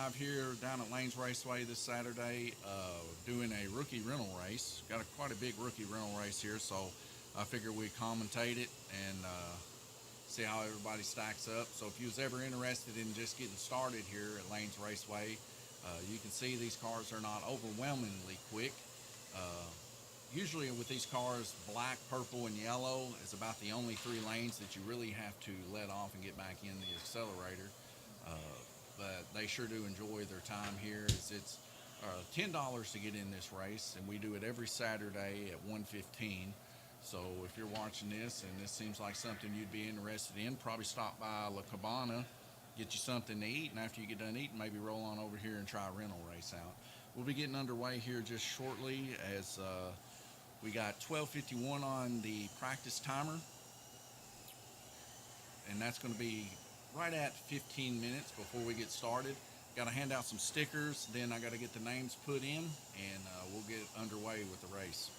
live here down at Lanes Raceway this Saturday, doing a rookie rental race. Got quite a big rookie rental race here, so I figured we'd commentate it and see how everybody stacks up. So if you was ever interested in just getting started here at Lanes Raceway, you can see these cars are not overwhelmingly quick. Uh, Usually with these cars, black, purple, and yellow is about the only three lanes that you really have to let off and get back in the accelerator. Uh, but they sure do enjoy their time here. It's $10 to get in this race, and we do it every Saturday at 1:15. So if you're watching this and this seems like something you'd be interested in, probably stop by La Cabana, get you something to eat, and after you get done eating, maybe roll on over here and try a rental race out. We'll be getting underway here just shortly as we got 12:51 on the practice timer, and that's going to be right at 15 minutes before we get started. Got to hand out some stickers, then I got to get the names put in, and we'll get underway with the race.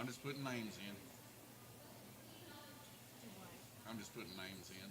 I'm just putting names in. I'm just putting names in.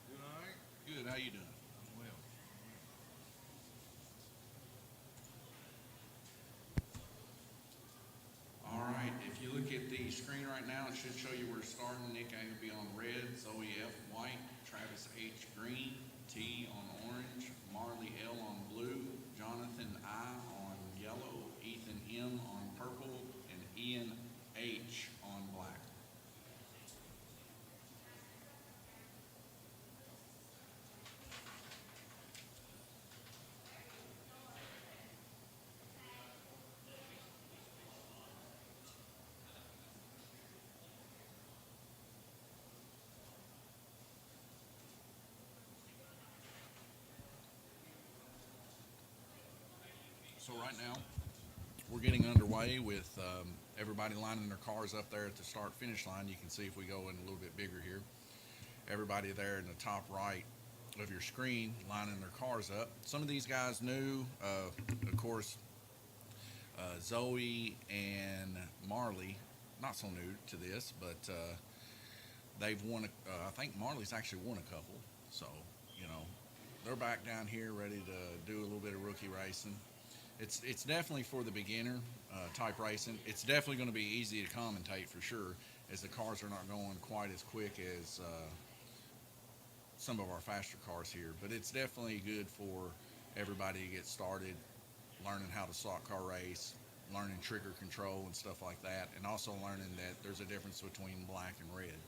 Doing all right? Good. How you doing? I'm well. All right. If you look at the screen right now, it should show you where we're starting. Nick A will be on red, Zoe F white, Travis H green, T on orange, Marley L on blue, Jonathan I on yellow, Ethan M on purple, and Ian H on black. So right now, we're getting underway with everybody lining their cars up there at the start finish line. You can see if we go in a little bit bigger here. Everybody there in the top right of your screen lining their cars up. Some of these guys new, of course, Zoe and Marley, not so new to this, but they've won. I think Marley's actually won a couple, so you know they're back down here ready to do a little bit of rookie racing. It's definitely for the beginner type racing. It's definitely going to be easy to commentate for sure, as the cars are not going quite as quick as some of our faster cars here. But it's definitely good for everybody to get started, learning how to slot car race, learning trigger control and stuff like that, and also learning that there's a difference between black and red.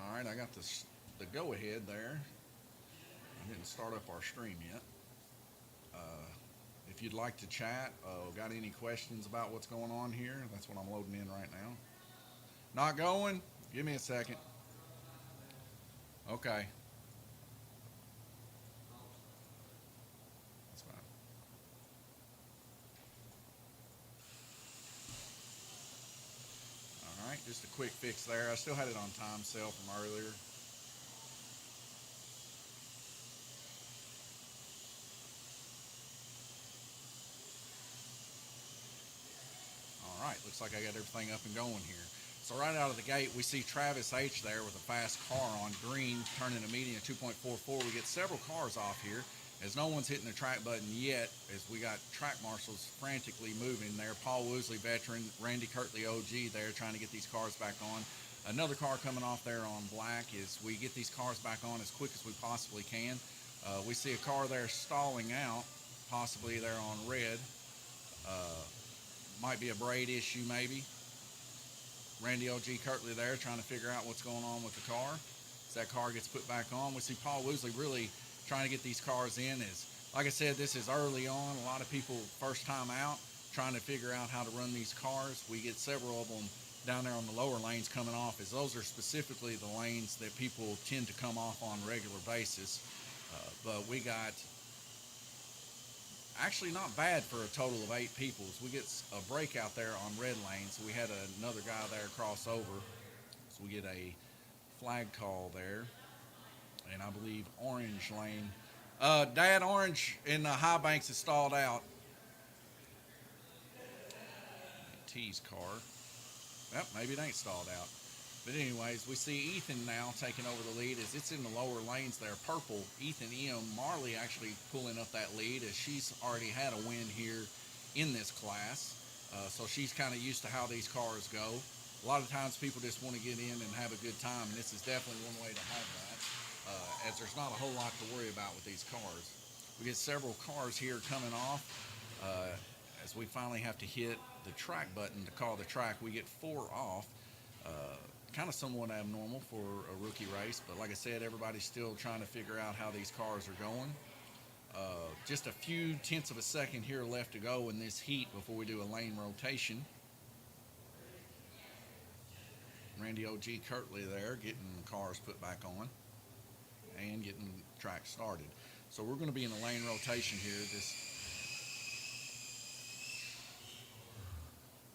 All right, I got the go ahead there. I didn't start up our stream yet. Uh, if you'd like to chat, got any questions about what's going on here? That's what I'm loading in right now. Not going? Give me a second. Okay, that's fine. Just a quick fix there. I still had it on time sale from earlier. All right, looks like I got everything up and going here. So right out of the gate, we see Travis H there with a fast car on green, turning a median of 2.44. We get several cars off here, as no one's hitting the track button yet, as we got track marshals frantically moving there. Paul Woosley, veteran, Randy Kirtley, OG there, trying to get these cars back on. Another car coming off there on black as we get these cars back on as quick as we possibly can. We see a car there stalling out, possibly there on red. Might be a braid issue, maybe. Randy O.G. Kirtley there trying to figure out what's going on with the car. As that car gets put back on, we see Paul Woosley really trying to get these cars in. As, like I said, this is early on. A lot of people first time out trying to figure out how to run these cars. We get several of them down there on the lower lanes coming off, as those are specifically the lanes that people tend to come off on a regular basis. But we got actually not bad for a total of 8 people. So we get a breakout there on red lane. So we had another guy there cross over. So we get a flag call there. And I believe orange lane. Dad, orange in the high banks is stalled out. T's car. Yep, maybe it ain't stalled out. But anyways, we see Ethan now taking over the lead as it's in the lower lanes there. Purple, Ethan E.M. Marley actually pulling up that lead as she's already had a win here in this class. So she's kind of used to how these cars go. A lot of times people just want to get in and have a good time, and this is definitely one way to have that, as there's not a whole lot to worry about with these cars. We get several cars here coming off. As we finally have to hit the track button to call the track, we get 4 off. Kind of somewhat abnormal for a rookie race, but like I said, everybody's still trying to figure out how these cars are going. Just a few tenths of a second here left to go in this heat before we do a lane rotation. Randy O.G. Kirtley there getting the cars put back on and getting the track started. So we're going to be in a lane rotation here.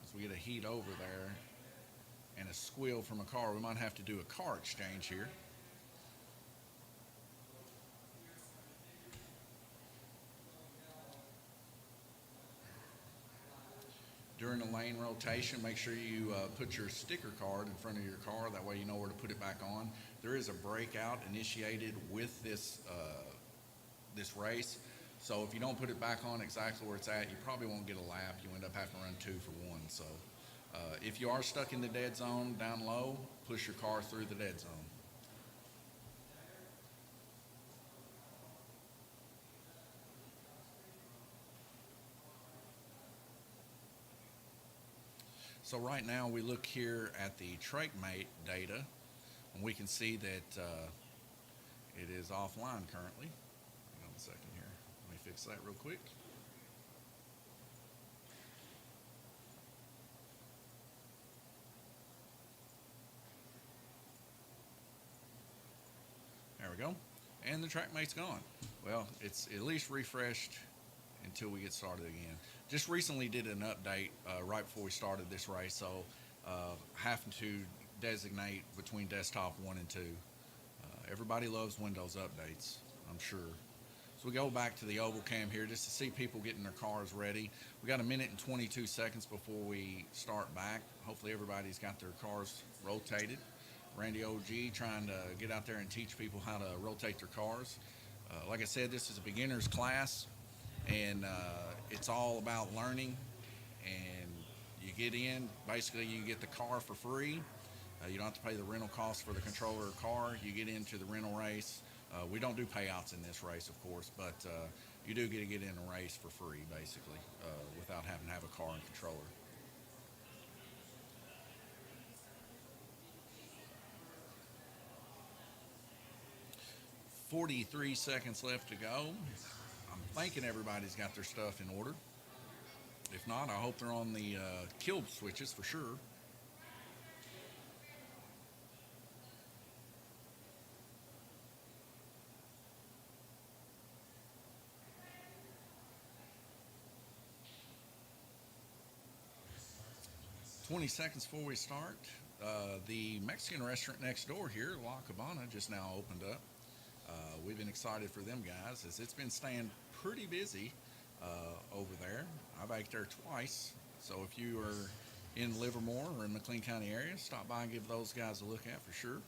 As we get a heat over there and a squeal from a car, we might have to do a car exchange here. During a lane rotation, make sure you put your sticker card in front of your car. That way you know where to put it back on. There is a breakout initiated with this this race. So if you don't put it back on exactly where it's at, you probably won't get a lap. You end up having to run 2 for 1. So if you are stuck in the dead zone down low, push your car through the dead zone. So right now we look here at the TrakeMate data, and we can see that it is offline currently. Hang on a second here. Let me fix that real quick. There we go. And the TrakeMate's gone. Well, it's at least refreshed until we get started again. Just recently did an update right before we started this race, so having to designate between desktop 1 and 2. Everybody loves Windows updates, I'm sure. So we go back to the oval cam here just to see people getting their cars ready. We got 1 minute and 22 seconds before we start back. Hopefully everybody's got their cars rotated. Randy OG trying to get out there and teach people how to rotate their cars. Like I said, this is a beginner's class, and it's all about learning. And you get in, basically you get the car for free. You don't have to pay the rental cost for the controller or car. You get into the rental race. We don't do payouts in this race, of course, but you do get to get in a race for free, basically, without having to have a car and controller. 43 seconds left to go. I'm thinking everybody's got their stuff in order. If not, I hope they're on the kill switches for sure. "20 seconds before we start. The Mexican restaurant next door here, La Cabana, just now opened up. We've been excited for them guys as it's been staying pretty busy over there. I've ate there twice, so if you are in Livermore or in McLean County area, stop by and give those guys a look at for sure.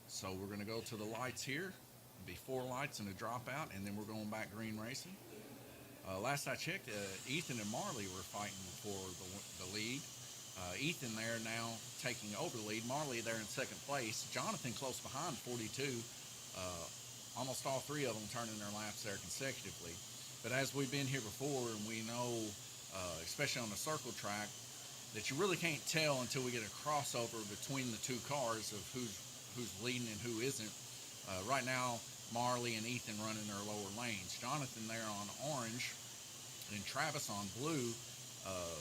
So we're going to go to the lights here. Be 4 lights and a dropout, and then we're going back green racing. Last I checked, Ethan and Marley were fighting for the lead. Ethan there now taking over the lead. Marley there in second place. Jonathan close behind, 42. Almost all 3 of them turning their laps there consecutively. But as we've been here before, and we know, especially on the circle track, that you really can't tell until we get a crossover between the 2 cars of who's leading and who isn't. Right now, Marley and Ethan running their lower lanes. Jonathan there on orange and Travis on blue.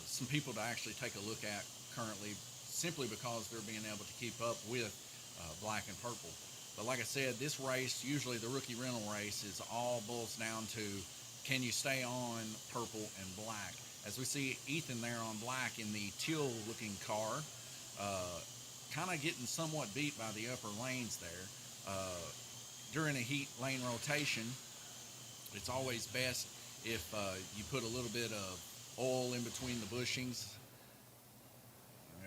Some people to actually take a look at currently simply because they're being able to keep up with black and purple. But like I said, this race, usually the rookie rental race, is all boils down to can you stay on purple and black. As we see Ethan there on black in the teal looking car, kind of getting somewhat beat by the upper lanes there. During a heat lane rotation, it's always best if you put a little bit of oil in between the bushings.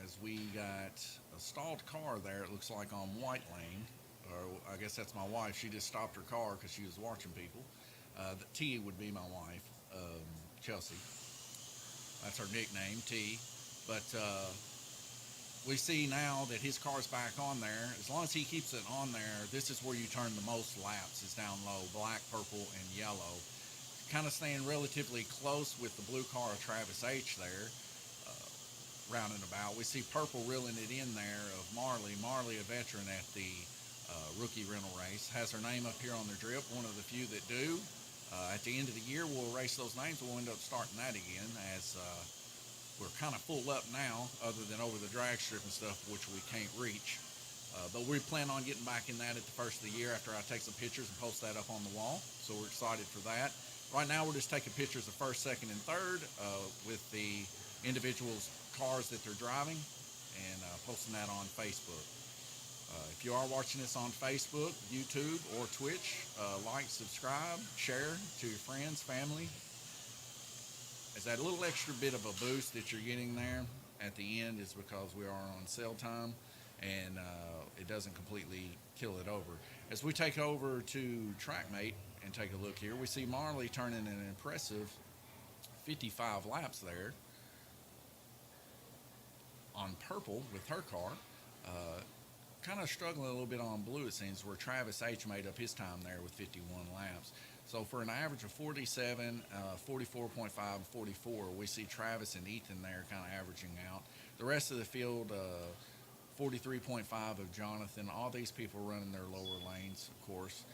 As we got a stalled car there, it looks like on white lane, or I guess that's my wife. She just stopped her car because she was watching people. The T would be my wife, Chelsea. That's her nickname, T. But we see now that his car's back on there. As long as he keeps it on there, this is where you turn the most laps, is down low, black, purple, and yellow. Kind of staying relatively close with the blue car of Travis H there, rounding about. We see purple reeling it in there of Marley. Marley, a veteran at the rookie rental race, has her name up here on their drip, one of the few that do. At the end of the year, we'll race those names. We'll end up starting that again as we're kind of full up now, other than over the drag strip and stuff, which we can't reach. But we plan on getting back in that at the first of the year after I take some pictures and post that up on the wall. So we're excited for that. Right now, we're just taking pictures of first, second, and third with the individuals' cars that they're driving and posting that on Facebook. If you are watching this on Facebook, YouTube, or Twitch, like, subscribe, share to your friends, family. As that little extra bit of a boost that you're getting there at the end is because we are on sale time, and it doesn't completely kill it over. As we take over to TrackMate and take a look here, we see Marley turning an impressive 55 laps there on purple with her car. Kind of struggling a little bit on blue, it seems, where Travis H made up his time there with 51 laps. So for an average of 47, 44.5, 44, we see Travis and Ethan there kind of averaging out. The rest of the field, 43.5 of Jonathan. All these people running their lower lanes, of course.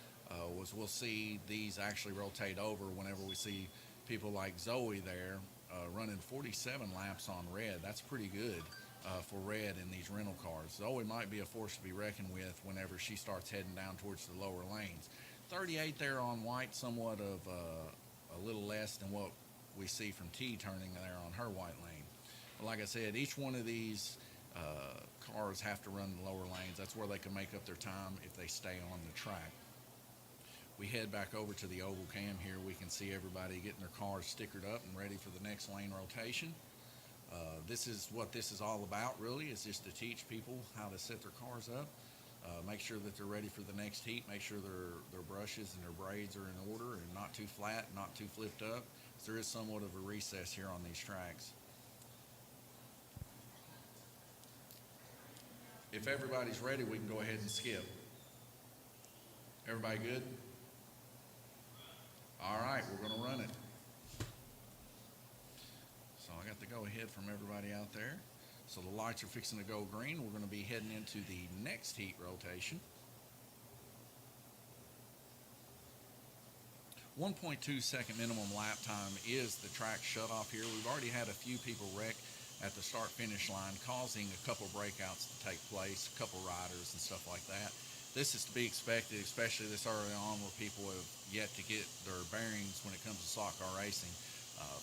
We'll see these actually rotate over whenever we see people like Zoe there running 47 laps on red. That's pretty good for red in these rental cars. Zoe might be a force to be reckoned with whenever she starts heading down towards the lower lanes. 38 there on white, somewhat of a little less than what we see from T turning there on her white lane. But like I said, each one of these cars have to run the lower lanes. That's where they can make up their time if they stay on the track. We head back over to the oval cam here. We can see everybody getting their cars stickered up and ready for the next lane rotation. This is what this is all about, really, is just to teach people how to set their cars up. Make sure that they're ready for the next heat. Make sure their brushes and their braids are in order and not too flat, not too flipped up. So there is somewhat of a recess here on these tracks. If everybody's ready, we can go ahead and skip. Everybody good? All right, we're going to run it. So I got the go ahead from everybody out there. So the lights are fixing to go green. We're going to be heading into the next heat rotation. 1.2 second minimum lap time is the track shut off here. We've already had a few people wreck at the start-finish line, causing a couple breakouts to take place, a couple riders and stuff like that. This is to be expected, especially this early on where people have yet to get their bearings when it comes to slot car racing.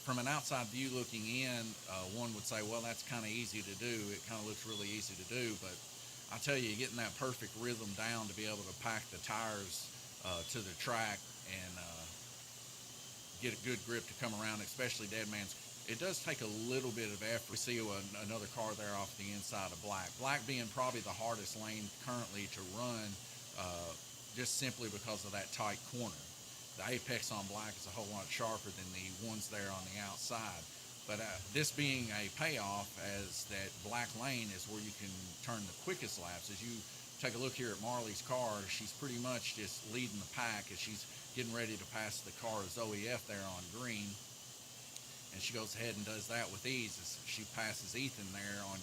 From an outside view looking in, one would say, well, that's kind of easy to do. It kind of looks really easy to do, but I tell you, getting that perfect rhythm down to be able to pack the tires to the track and get a good grip to come around, especially dead man's. It does take a little bit of effort. We see another car there off the inside of Black. Black being probably the hardest lane currently to run, just simply because of that tight corner. The apex on Black is a whole lot sharper than the ones there on the outside. But this being a payoff, as that Black lane is where you can turn the quickest laps. As you take a look here at Marley's car, she's pretty much just leading the pack as she's getting ready to pass the car Zoe F there on green. And she goes ahead and does that with ease as she passes Ethan there on